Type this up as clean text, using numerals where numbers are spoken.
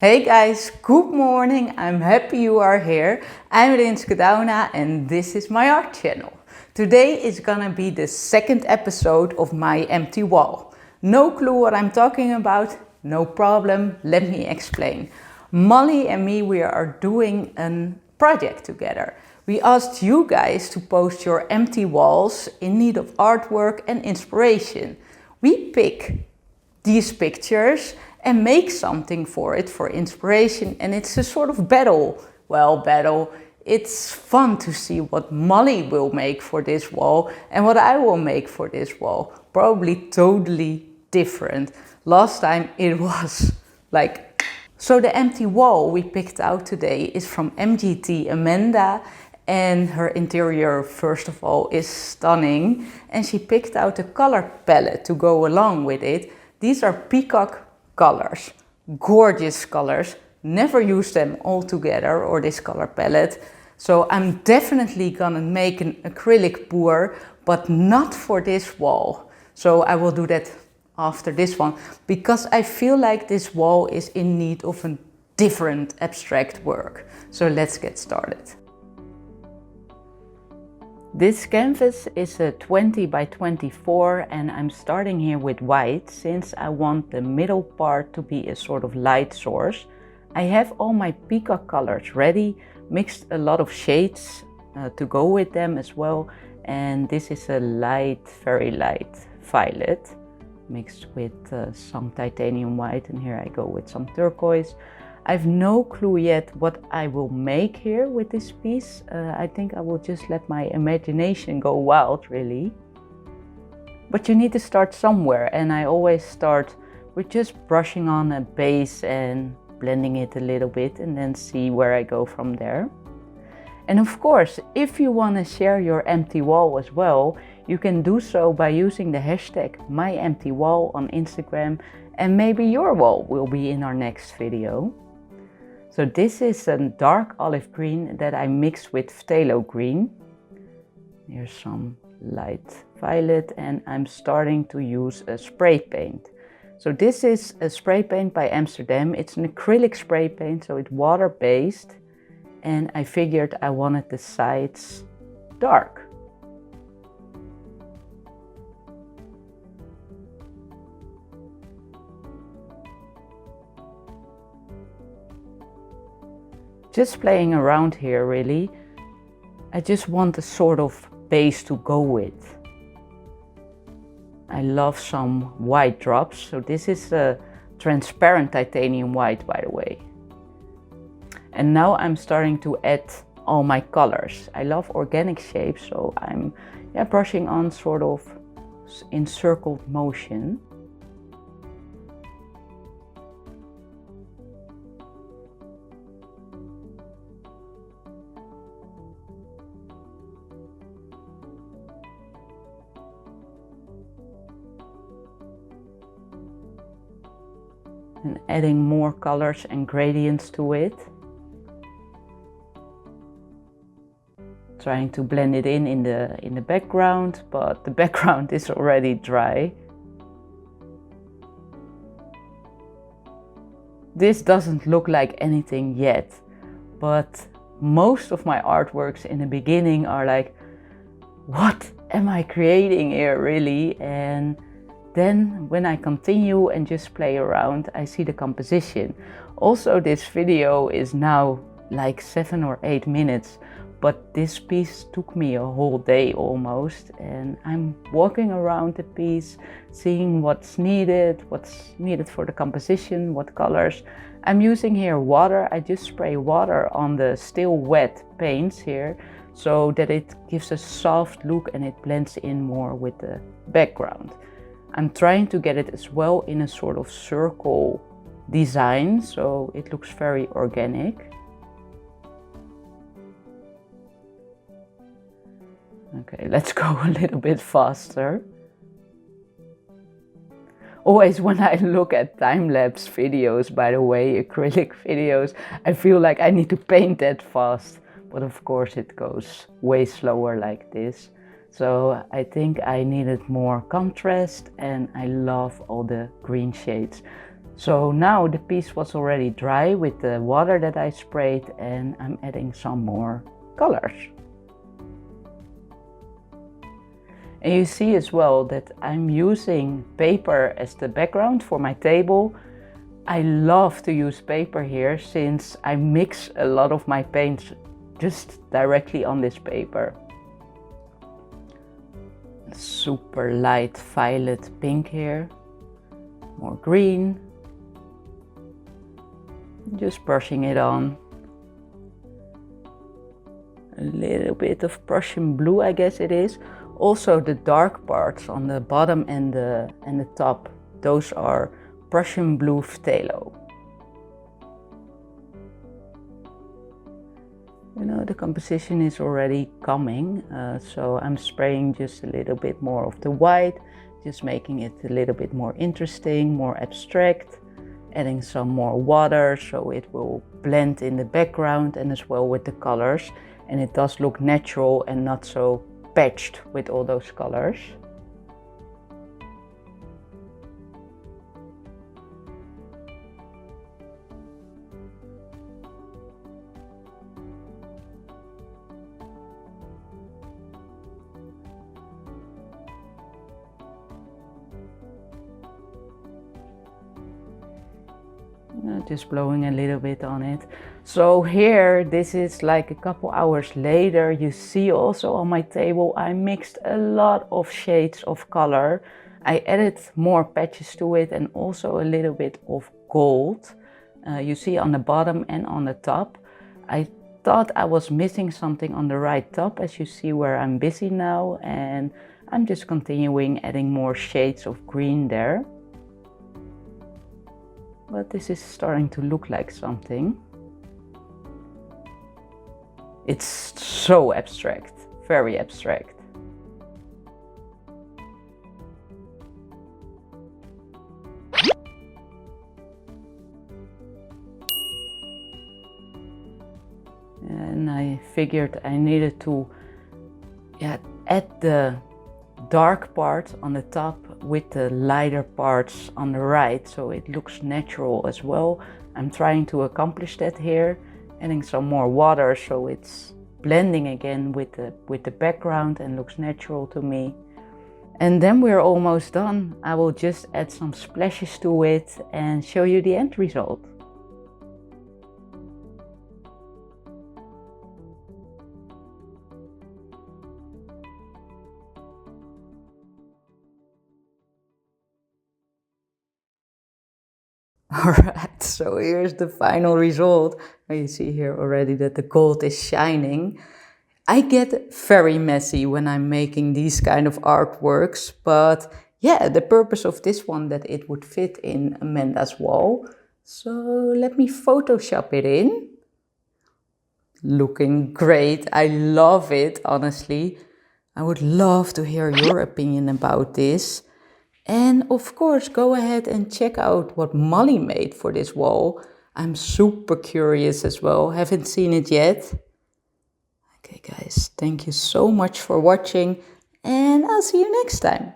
Hey guys, good morning. I'm happy you are here. I'm Rinske Douna and this is my art channel. Today is gonna be the second episode of my empty wall. No clue what I'm talking about? No problem, let me explain. Molly and me, we are doing a project together. We asked you guys to post your empty walls in need of artwork and inspiration. We pick these pictures and make something for it for inspiration, and it's a sort of battle. It's fun to see what Molly will make for this wall and what I will make for this wall. Probably totally different. Last time it was like... So the empty wall we picked out today is from MGT Amanda, and her interior, first of all, is stunning, and she picked out a color palette to go along with it. These are Peacock colors, gorgeous colors. Never use them all together or this color palette. So I'm definitely gonna make an acrylic pour, but not for this wall. So I will do that after this one, because I feel like this wall is in need of a different abstract work. So let's get started. This canvas is a 20 by 24 and I'm starting here with white since I want the middle part to be a sort of light source. I have all my Peacock colors ready, mixed a lot of shades to go with them as well, and this is a light, very light violet mixed with some titanium white, and here I go with some turquoise. I've no clue yet what I will make here with this piece. I think I will just let my imagination go wild, really. But you need to start somewhere, and I always start with just brushing on a base and blending it a little bit and then see where I go from there. And of course, if you want to share your empty wall as well, you can do so by using the hashtag #myemptywall on Instagram, and maybe your wall will be in our next video. So this is a dark olive green that I mix with phthalo green. Here's some light violet, and I'm starting to use a spray paint. So this is a spray paint by Amsterdam. It's an acrylic spray paint, so it's water-based. And I figured I wanted the sides dark. Just playing around here, really. I just want a sort of base to go with. I love some white drops. So this is a transparent titanium white, by the way. And now I'm starting to add all my colors. I love organic shapes, so I'm brushing on sort of in circled motion. And adding more colors and gradients to it. Trying to blend it in the background, but the background is already dry. This doesn't look like anything yet, but most of my artworks in the beginning are like, what am I creating here, really? And then when I continue and just play around, I see the composition. Also, this video is now like 7 or 8 minutes, but this piece took me a whole day almost, and I'm walking around the piece, seeing what's needed for the composition, what colors. I'm using here water. I just spray water on the still wet paints here, so that it gives a soft look and it blends in more with the background. I'm trying to get it as well in a sort of circle design, so it looks very organic. Okay, let's go a little bit faster. Always when I look at time-lapse videos, by the way, acrylic videos, I feel like I need to paint that fast. But of course it goes way slower like this. So I think I needed more contrast, and I love all the green shades. So now the piece was already dry with the water that I sprayed, and I'm adding some more colors. And you see as well that I'm using paper as the background for my table. I love to use paper here since I mix a lot of my paints just directly on this paper. Super light violet pink here, more green. Just brushing it on. A little bit of Prussian blue, I guess it is. Also the dark parts on the bottom and the top, those are Prussian blue phthalo. You know, the composition is already coming, so I'm spraying just a little bit more of the white, just making it a little bit more interesting, more abstract. Adding some more water so it will blend in the background and as well with the colors, and it does look natural and not so patched with all those colors. Just blowing a little bit on it. So here, this is like a couple hours later. You see also on my table, I mixed a lot of shades of color. I added more patches to it and also a little bit of gold. You see on the bottom and on the top. I thought I was missing something on the right top, as you see where I'm busy now, and I'm just continuing adding more shades of green there. But this is starting to look like something. It's so abstract, very abstract. And I figured I needed to add the dark part on the top with the lighter parts on the right, so it looks natural as well. I'm trying to accomplish that here, adding some more water so it's blending again with the background and looks natural to me. And then we're almost done. I will just add some splashes to it and show you the end result. Alright, so here's the final result. You see here already that the gold is shining. I get very messy when I'm making these kind of artworks, but yeah, the purpose of this one that it would fit in Amanda's wall. So let me Photoshop it in. Looking great, I love it, honestly. I would love to hear your opinion about this. And of course, go ahead and check out what Molly made for this wall. I'm super curious as well, haven't seen it yet. Okay guys, thank you so much for watching and I'll see you next time.